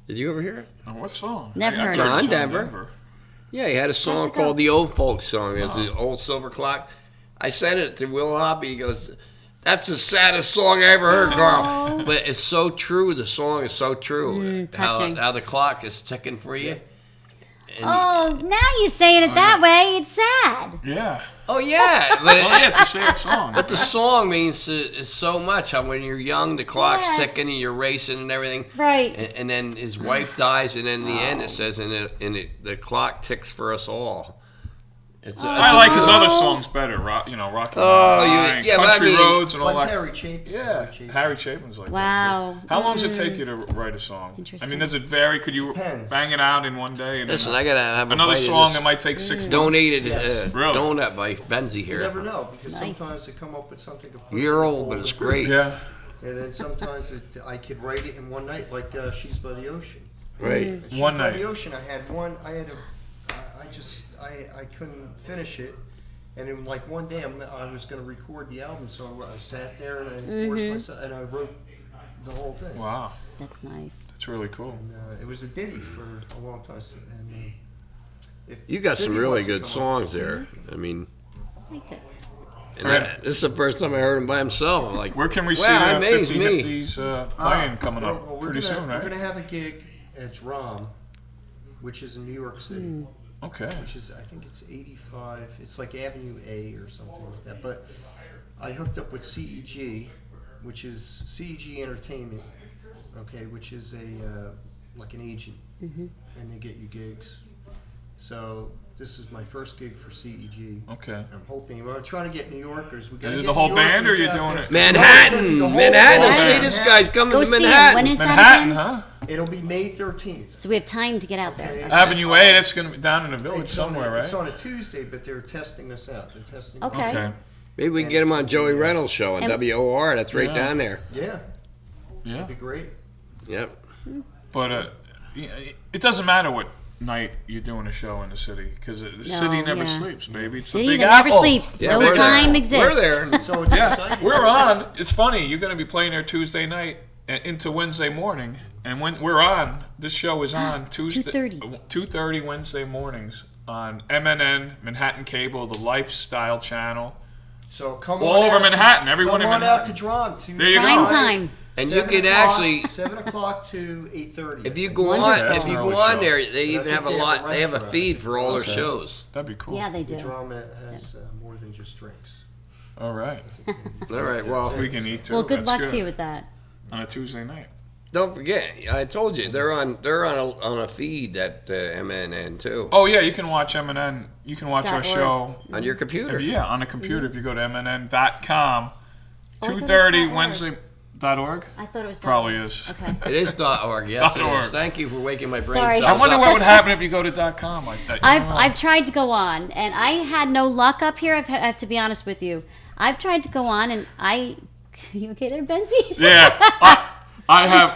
Did you ever hear it? Oh, what song? Never I heard heard John John Denver. Yeah, he had a song it go? called the old folk song. It's the old silver clock. I sent it to Will Hoppy. He goes, "That's the saddest song I ever heard, Carl." But it's so true. The song is so true. touching. How the clock is ticking for you. And Oh, now you're saying it that way. It's sad. Yeah. oh yeah, but Oh, yeah, it's a sad song. But the song means is so much. How when you're young, the clock's Yes. ticking and you're racing and everything. Right. And then his wife dies, and in the end, it says, the clock ticks for us all. It's I like his other songs better. Rocky Oh, Mountain, yeah, but I Country mean- Roads and all Like that. Harry Chapin. Yeah, Harry Chapin's like Wow. that too. How long does it take you to write a song? I Interesting. mean, does it vary? Could you Depends. bang it out in one day? And Listen, then I gotta have another a bite of song this that might take 6 months. donated Really? donut by Benzee You here. never know because Nice. sometimes they come up with something completely You're old, but it's great. Yeah. And then sometimes I could write it in one night, like She's by the Ocean. Right. She's One by night. the Ocean. I couldn't finish it. And in like one day, I was going to record the album, so I sat there and I forced myself, and I wrote the whole thing. Wow, That's nice. that's really cool. And, it was a ditty for a long time. And, if You got some Cindy really wants to good come songs there. I mean, I liked it. and this is the first time I heard him by himself. I'm like, Where can we see wow, the amazed 50 me. Hippies playing coming well, up we're pretty gonna, soon, right? We're going to have a gig at Drum, which is in New York City. Okay. Which is, I think it's 85, it's like Avenue A or something like that. But I hooked up with CEG, which is CEG Entertainment, okay, which is like an agent, and they get you gigs. So this is my first gig for CEG. Okay. I'm hoping, we're trying to get New Yorkers. We got to Is it get the whole New band, or Yorkers you out doing there. it? Manhattan, The whole Manhattan. band. See, this guy's coming Go to see him. Manhattan. When is that Manhattan, again? huh? It'll be May 13th. So we have time to get out there. Okay. Avenue A, that's going to be down in the village It's somewhere, It's right? on a Tuesday, but they're testing us out. They're testing. Okay. Okay. Maybe we can get him on Joey Reynolds' show on And- WOR. That's right Yeah. down there. Yeah, Yeah. it'd be great. Yep. But it doesn't matter what night you're doing a show in the city because the city never yeah. sleeps, baby. It's the See, Big they never Apple. sleeps. Yeah, No we're time there. exists. We're there. So it's Yeah, exciting. we're on. It's funny. You're going to be playing there Tuesday night into Wednesday morning, and when we're on, this show is on Tuesday 2:30. 2:30 Wednesday mornings on MNN Manhattan Cable, the Lifestyle Channel. So come All on over out Manhattan, everyone come in on out Manhattan. to Drum. Tuesday There you go. Prime night, time. And you 7 can o'clock- actually, 7 o'clock to 8:30. if you go Wonderful. on, if you go on there, they even think have a they have a lot. They have a restaurant. feed for all their Okay. shows. That'd be cool. Yeah, they The do. Drum has more than just drinks. All right. All right. Well, We can eat too. Well, good That's luck good. to you with that. On a Tuesday night. don't forget, I told you they're on a feed at MNN too Oh yeah, you can watch MNN. You can watch our .org. show. on your computer. Yeah, on a computer if you go to MNN.com. Oh, I thought it was 2:30 .org. Wednesday. .org. I thought it was Probably .org. is. Okay. It is .org. Yes, it .org. is. Thank you for waking my brain Sorry. cells I wonder up. what would happen if you go to .com like that. You don't know. I've tried to go on, and I had no luck up here. I have to be honest with you. I've tried to go on, and you okay there, Benzee? Yeah, I have.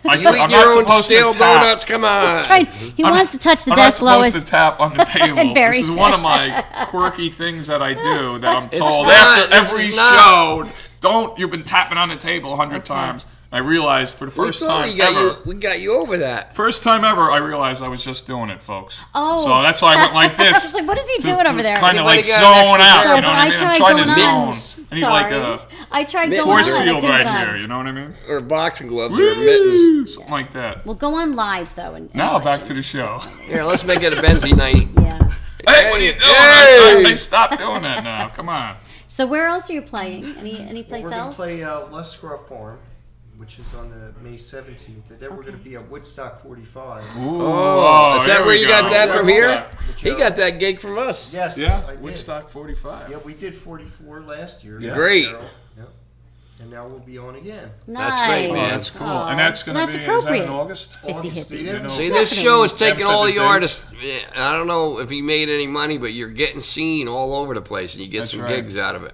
I'm You eat not your own supposed to stale tap. donuts. Come on. He's trying, he wants to touch the I'm desk not supposed lowest. to tap on the table. And bury This is one of my quirky things that I do that I'm It's told not. after This every is not. show. Don't, you've been tapping on the table 100 times. I realized for the We first thought time we got ever. we got you over that. First time ever, I realized I was just doing it, folks. Oh. So that's why I went like I this. was like, what is he doing over there? Kind of like Anybody got an zone extra out, Sorry, you know but what I I mean? I'm tried trying going to on. zone. I need like Sorry. a I tried going force on. I field couldn't right get on. here, you know what I mean? Or boxing gloves or mittens. Something like that. We'll go on live though. And Now watch back it. to the show. Here, let's make it a Benzee night. Yeah. Hey, what are you doing? Hey! I stopped doing that now. Come on. So where else are you playing? Any We're place going to else? play Lescroft Farm, which is on the May 17th. And then we're going to be at Woodstock 45. Oh, is that here where we you go. got that from here? Woodstock. He got that gig from us. Yes, Yeah, I did. Woodstock 45. Yeah, we did 44 last year. Yeah. Great. Yep. And now we'll be on again. Nice. That's great, Oh, man. that's cool. Aw. And that's going to That's be appropriate. Is that in August? 50 August, hippies. yeah. See, this show is taking Definitely. all the Dates. artists. I don't know if he made any money, but you're getting seen all over the place, and you get That's some right. gigs out of it.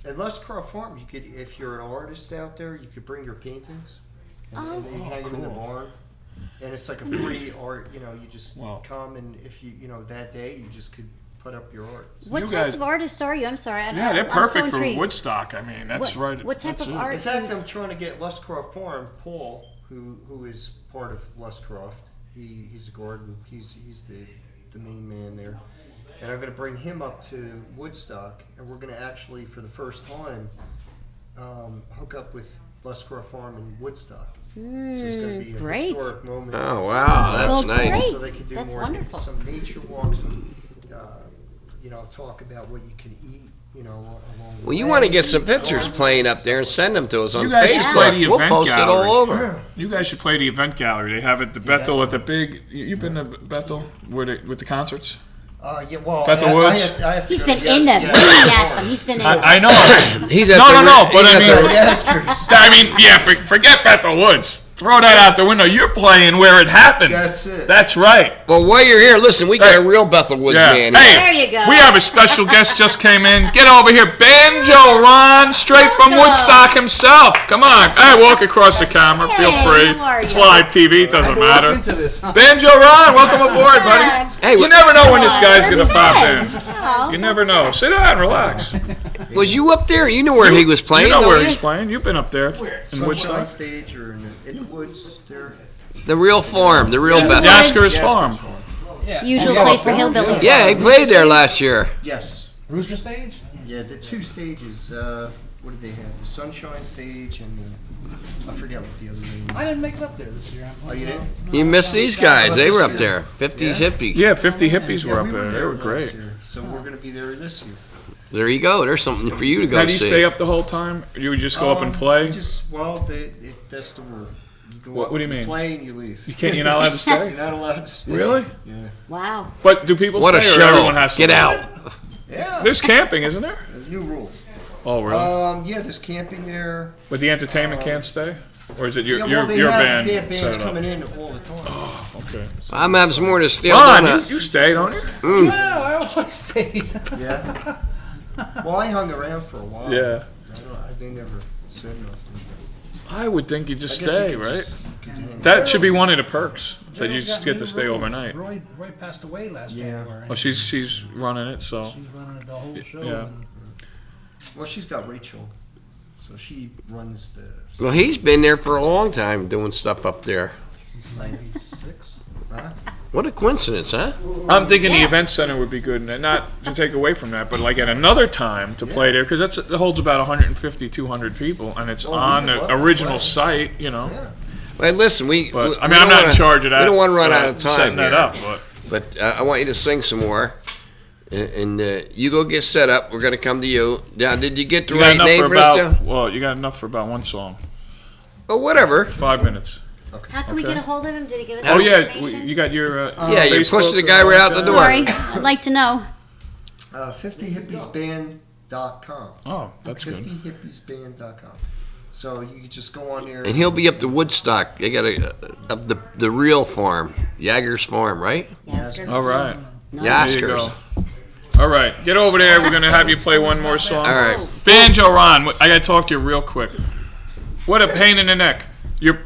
At Lescroft Farm, you could, if you're an artist out there, you could bring your paintings, and they hang them in the cool. barn. And it's like a free art. You know, you just Wow. come, and if you know that day, you just could put up your art. What You type guys- of artist are you? I'm sorry. Yeah, they're I'm perfect so for intrigued. Woodstock. I mean, that's What- right. what type that's of it. art? In fact, I'm trying to get Lescroft Farm. Paul, who is part of Lescroft, he's a garden. He's the main man there, and I'm going to bring him up to Woodstock, and we're going to actually, for the first time, hook up with Lescroft Farm in Woodstock. So it's going to be a great. historic moment. Oh, wow, that's Well, nice. great. So they could do That's more, wonderful. some nature walks, and talk about what you can eat. Along the Well, you way. want to get some pictures playing up there and send them to us on You guys Facebook. should play the We'll event post it gallery. all over. You guys should play the event gallery. They have it, the Bethel at the big. You've been to Bethel with the concerts? Yeah, well, Bethel Woods? I have to He's go been to in them, yes, looking yes. at them. He's been in them. I know. He's at No, the, no, but he's I at the- mean- Yes, I mean, yeah, forget Bethel Woods. Throw that out the window. You're playing where it happened. That's it. That's right. Well, while you're here, listen, we got Hey. a real Bethel Woods Yeah. man. Hey, There you go. we have a special guest just came in. Get over here. Banjo Ron, straight from Welcome. Woodstock himself. Come on. Hey, walk across the camera. Feel Hey, free. how are It's you? live TV. It doesn't matter. Into this, huh? Banjo Ron, welcome aboard, buddy. Hey, You never know when this guy's Where's going to pop in. Ben? Oh. You never know. Sit down, relax. was you up there? You know where he was playing, You know don't where you? he's playing. You've been up there in Sunshine Woodstock. Stage or in the woods there. The real farm, the real In Bethel. Woods. Yasker's Farm. Yeah. Usual Oh, place for yeah. hillbillies. Yeah, he played there last year. Yes. Rooster stage? Yeah, the two stages. What did they have? The Sunshine Stage and I forget what the other name I was. didn't make it up there this year. Oh, you did? You missed these guys. They were up there. 50s hippie. Yeah, 50 hippies were Yeah, up we there. They were last great. year, so we're going to be there this year. There you go. There's something for you to go How do you see. stay up the whole time? You would just go up and play? That's the rule. You go What up, do you you mean? play and you leave. You're not allowed to stay? You're not allowed to stay. Really? Yeah. Wow. But do people What a stay or everyone show. has to Get leave? out. Yeah. There's camping, isn't there? There's new rules. Oh, really? Yeah, there's camping there. But the entertainment can't stay? Or is it your Yeah, well, they your have, band? They have bands set up? coming in all the time. Okay. I'm having some more to steal. Ron, donut. you stay, don't you? Yeah, I always stay. Yeah. Well, I hung around for a while. Yeah. They never said nothing. I would think you'd just I guess stay, you could right? just- you could hang That should be one of the perks that you Gerald's just got get to new stay rules. overnight. Roy passed away last Yeah. January. Oh, she's running it, so She's running the whole show. Yeah. And Well, she's got Rachel, so she runs the. Well, he's been there for a long time doing stuff up there. since '96. What a coincidence, huh? I'm thinking the Yeah. event center would be good, and not to take away from that, but like at another time to play there, because it holds about 150, 200 people, and it's Oh, we on would the love to original play. site, you know. Yeah. Hey, listen, But I mean, we I'm don't not in wanna- charge of that. We don't want to run out of time setting that here. up, but But I want you to sing some more. And you go get set up. We're going to come to you. Now, did you get the you got right enough name, for Bristol? about well, you got enough for about one song, Oh, whatever. 5 minutes. How can we Okay. get a hold of him? Did he give us Oh some yeah, information? you got your Yeah, you Facebook pushed the or guy right out the anything door. like that? Sorry, I'd like to know. 50hippiesband.com. Oh, that's good. 50hippiesband.com. So you can just go on there. And he'll be up to Woodstock. They got up the real farm, Jager's farm, right? Yeah, it's good. All right. Nice. There you Yaskers. go. All right, get over there. We're gonna have you play one more song. All right. Banjo Ron, I gotta talk to you real quick. What a pain in the neck. Your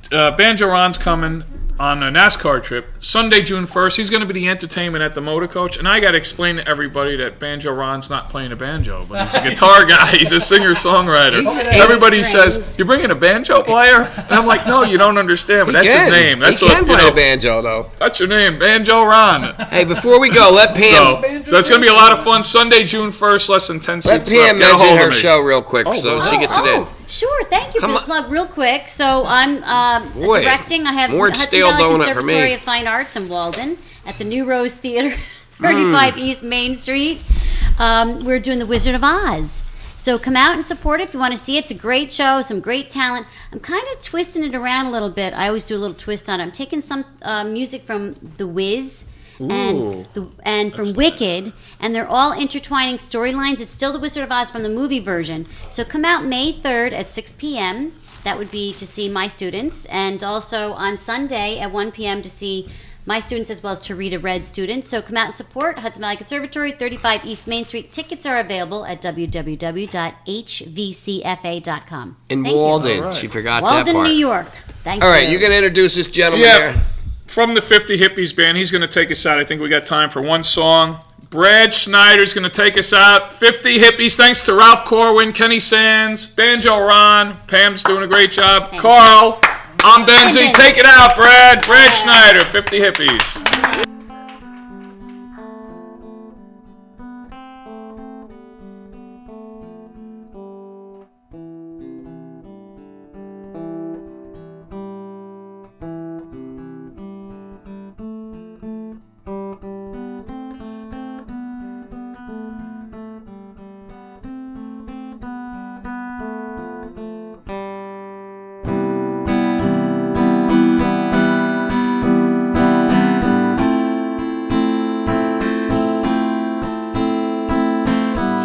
Banjo Ron's coming on a NASCAR trip Sunday, June 1st. He's gonna be the entertainment at the Motor Coach, and I gotta explain to everybody that Banjo Ron's not playing a banjo, but he's a guitar guy. He's a singer-songwriter. Everybody says, strings. "You're bringing a banjo player?" And I'm like, "No, you don't understand." But He that's can. his name. That's he what can you play know. a banjo, though. That's your name, Banjo Ron. Hey, before we go, let Pam So it's going to be a lot of fun. Sunday, June 1st, less than 10 let seats Pam left. Get a mention hold her of me. show real quick so she gets it in. Sure, thank you Come for the on. plug. Real quick, so I'm Boy, directing. I have more Hudson stale Valley donut for Conservatory me. of Fine Arts in Walden at the New Rose Theater, 35 East Main Street. We're doing The Wizard of Oz. So come out and support it if you want to see it. It's a great show, some great talent. I'm kind of twisting it around a little bit. I always do a little twist on it. I'm taking some music from The Wiz Ooh. and from Wicked, and they're all intertwining storylines. It's still The Wizard of Oz from the movie version. So come out May 3rd at 6 p.m. That would be to see my students, and also on Sunday at 1 p.m. to see my students as well as Tarita Red students. So come out and support Hudson Valley Conservatory, 35 East Main Street. Tickets are available at www.hvcfa.com. In Thank you. Walden. All right. She forgot that Walden, part. New York. Thank All you. right, you're going to introduce this gentleman Yeah. here. From the 50 Hippies band, he's going to take us out. I think we got time for one song. Brad Schneider's going to take us out. 50 Hippies. Thanks to Ralph Corwin, Kenny Sands, Banjo Ron. Pam's doing a great job. Thank you. Carl, I'm Benzee. Benz. Take it out, Brad. Brad Schneider, 50 Hippies.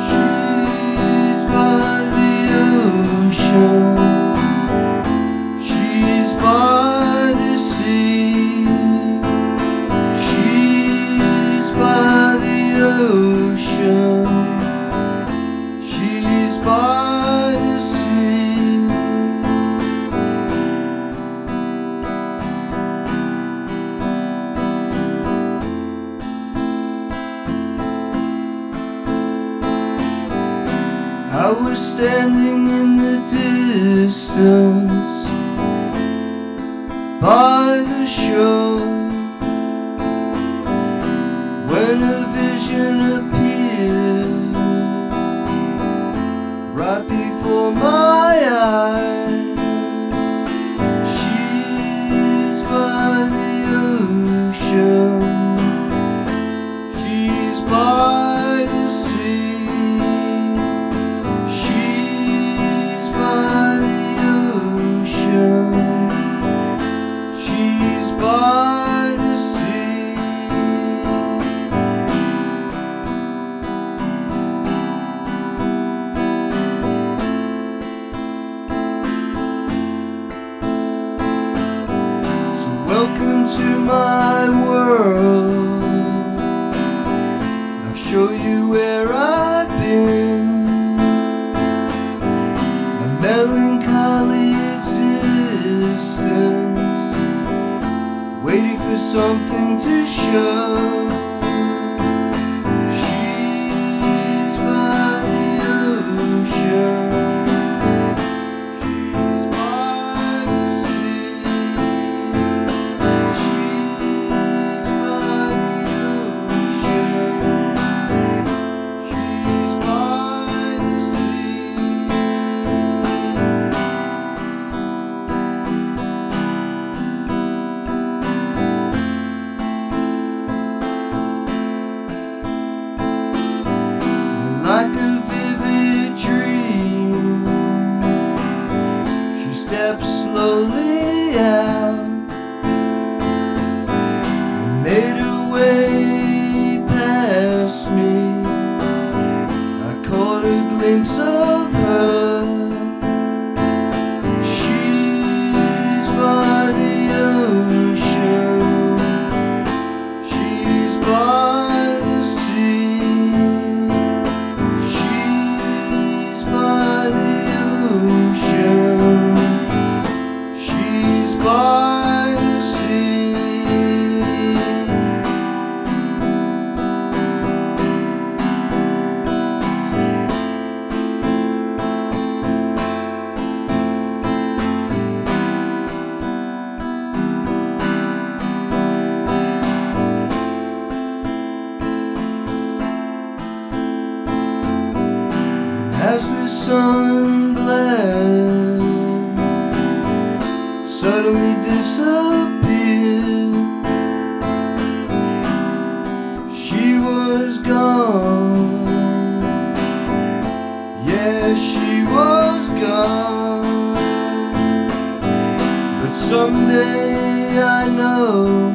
She's by the ocean. She's by the sea. She's by the ocean. She's by the sea. I was standing in the distance by the shore when a vision appeared right before my eyes. She's by the ocean. She's by the sea. She's by the ocean. She's by the sea. Welcome to my world. I'll show you where I've been. A melancholy existence, waiting for something to show. She's by the ocean. She's by the sea. She's by the ocean. She's by the sea. Like a vivid dream, she steps slowly out and made her way past me. I caught a glimpse of her. She's by the ocean. She's by the sea. She's by the ocean. She's by the sea. As the sun bled, suddenly disappeared. She was gone. Yeah, she was gone. But someday I know